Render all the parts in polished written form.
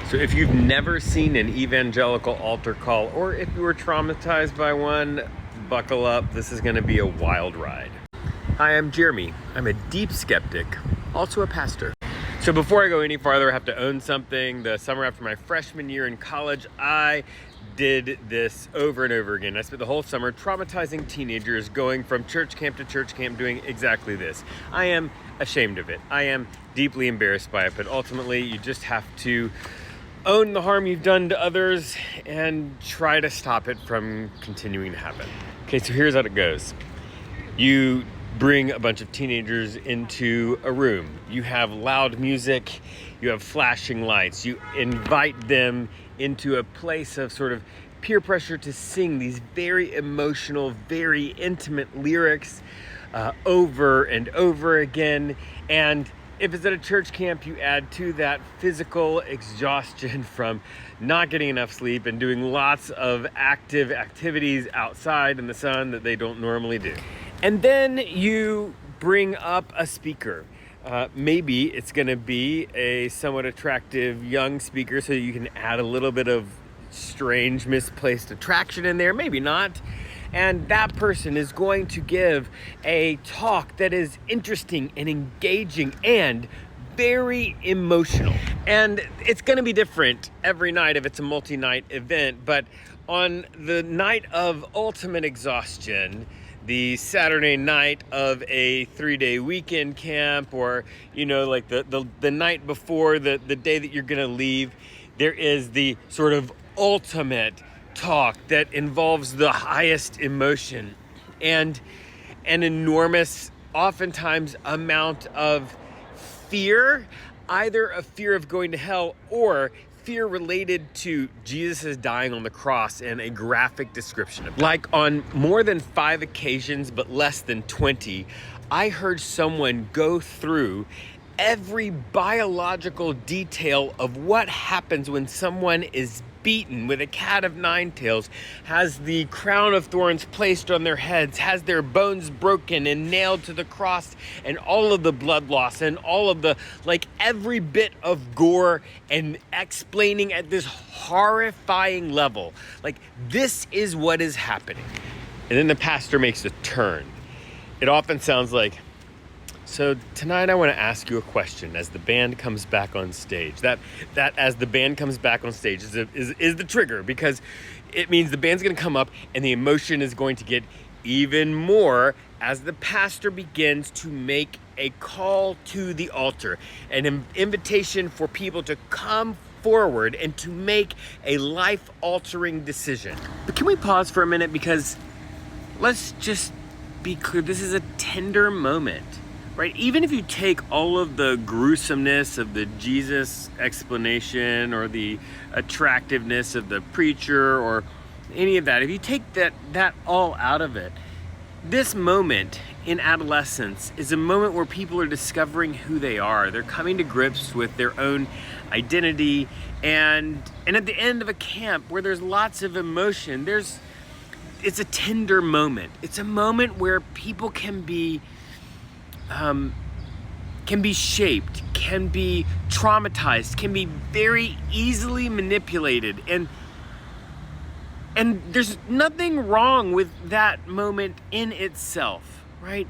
So if you've never seen an evangelical altar call, or if you were traumatized by one, buckle up. This is going to be a wild ride. Hi, I'm Jeremy. I'm a deep skeptic, also a pastor. So before I go any farther, I have to own something. The summer after my freshman year in college, I did this over and over again. I spent the whole summer traumatizing teenagers, going from church camp to church camp, doing exactly this. I am ashamed of it. I am deeply embarrassed by it, but ultimately you just have to own the harm you've done to others and try to stop it from continuing to happen. Okay, so here's how it goes. You bring a bunch of teenagers into a room. You have loud music, you have flashing lights. You invite them into a place of sort of peer pressure to sing these very emotional, very intimate lyrics over and over again. And if it's at a church camp, you add to that physical exhaustion from not getting enough sleep and doing lots of active activities outside in the sun that they don't normally do. And then you bring up a speaker. Maybe it's going to be a somewhat attractive young speaker, so you can add a little bit of strange, misplaced attraction in there. Maybe not. And that person is going to give a talk that is interesting and engaging and very emotional. And it's going to be different every night if it's a multi-night event. But on the night of ultimate exhaustion, the Saturday night of a 3-day weekend camp, or, like the night before the day that you're going to leave, there is the sort of ultimate talk that involves the highest emotion and an enormous, oftentimes, amount of fear, either a fear of going to hell or fear related to Jesus' dying on the cross, and a graphic description of it. Like on more than 5 occasions, but less than 20, I heard someone go through every biological detail of what happens when someone is beaten with a cat of 9 tails, has the crown of thorns placed on their heads, has their bones broken and nailed to the cross, and all of the blood loss and all of the, every bit of gore, and explaining at this horrifying level, this is what is happening. And then the pastor makes a turn. It often sounds like, so tonight I want to ask you a question as the band comes back on stage. That as the band comes back on stage is the trigger, because it means the band's going to come up and the emotion is going to get even more as the pastor begins to make a call to the altar, an invitation for people to come forward and to make a life-altering decision. But can we pause for a minute, because let's just be clear, this is a tender moment. Right? Even if you take all of the gruesomeness of the Jesus explanation, or the attractiveness of the preacher, or any of that, if you take that all out of it, this moment in adolescence is a moment where people are discovering who they are. They're coming to grips with their own identity, and at the end of a camp where there's lots of emotion, it's a tender moment. It's a moment where people can be shaped, can be traumatized, can be very easily manipulated. And there's nothing wrong with that moment in itself, right?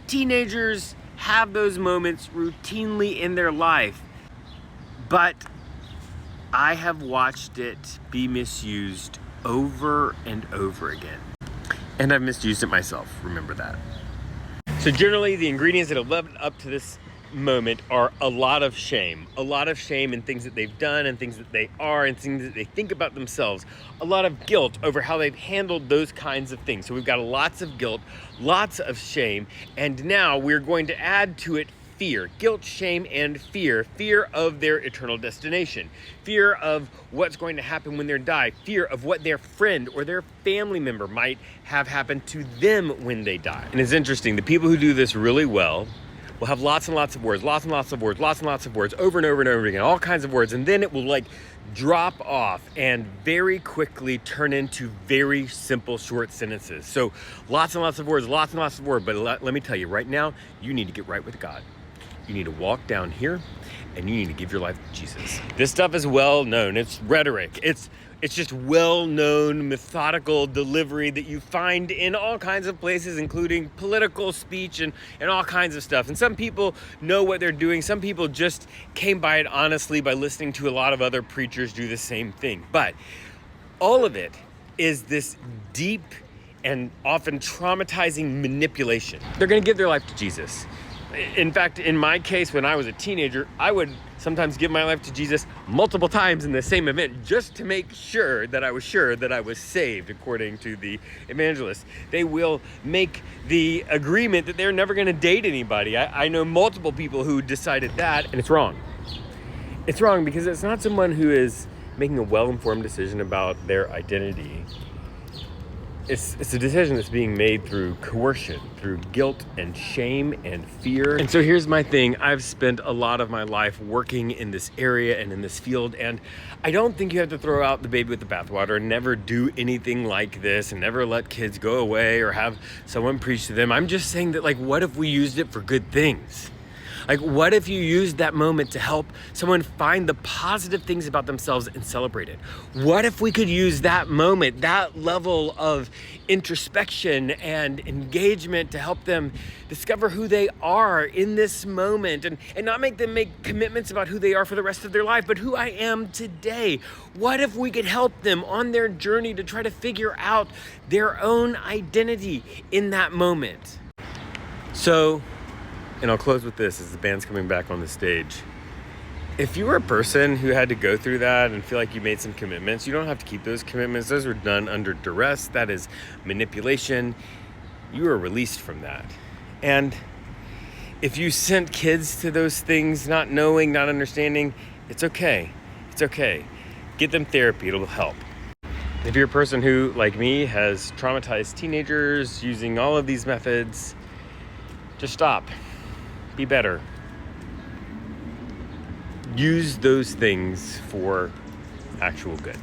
Teenagers have those moments routinely in their life, but I have watched it be misused over and over again. And I've misused it myself, remember that. So generally, the ingredients that have led up to this moment are a lot of shame in things that they've done and things that they are and things that they think about themselves, a lot of guilt over how they've handled those kinds of things. So we've got lots of guilt, lots of shame, and now we're going to add to it fear, guilt, shame, and fear of their eternal destination, fear of what's going to happen when they die, fear of what their friend or their family member might have happen to them when they die. And it's interesting, the people who do this really well will have lots and lots of words, lots and lots of words, over and over and over again, all kinds of words, and then it will drop off and very quickly turn into very simple short sentences. So lots and lots of words, but let me tell you right now, you need to get right with God. You need to walk down here and you need to give your life to Jesus. This stuff is well known. It's rhetoric. It's just well-known methodical delivery that you find in all kinds of places, including political speech and all kinds of stuff. And some people know what they're doing. Some people just came by it honestly by listening to a lot of other preachers do the same thing. But all of it is this deep and often traumatizing manipulation. They're going to give their life to Jesus. In fact, in my case, when I was a teenager, I would sometimes give my life to Jesus multiple times in the same event just to make sure that I was saved, according to the evangelist. They will make the agreement that they're never going to date anybody. I know multiple people who decided that, and it's wrong. It's wrong because it's not someone who is making a well-informed decision about their identity. It's a decision that's being made through coercion, through guilt and shame and fear. And so here's my thing. I've spent a lot of my life working in this area and in this field, and I don't think you have to throw out the baby with the bathwater and never do anything like this and never let kids go away or have someone preach to them. I'm just saying that, like, what if we used it for good things? Like, what if you used that moment to help someone find the positive things about themselves and celebrate it? What if we could use that moment, that level of introspection and engagement to help them discover who they are in this moment and not make them make commitments about who they are for the rest of their life, but who I am today? What if we could help them on their journey to try to figure out their own identity in that moment? So, and I'll close with this as the band's coming back on the stage. If you were a person who had to go through that and feel like you made some commitments, you don't have to keep those commitments. Those were done under duress. That is manipulation. You are released from that. And if you sent kids to those things, not knowing, not understanding, it's okay. It's okay. Get them therapy. It'll help. If you're a person who, like me, has traumatized teenagers using all of these methods, just stop. Be better. Use those things for actual good.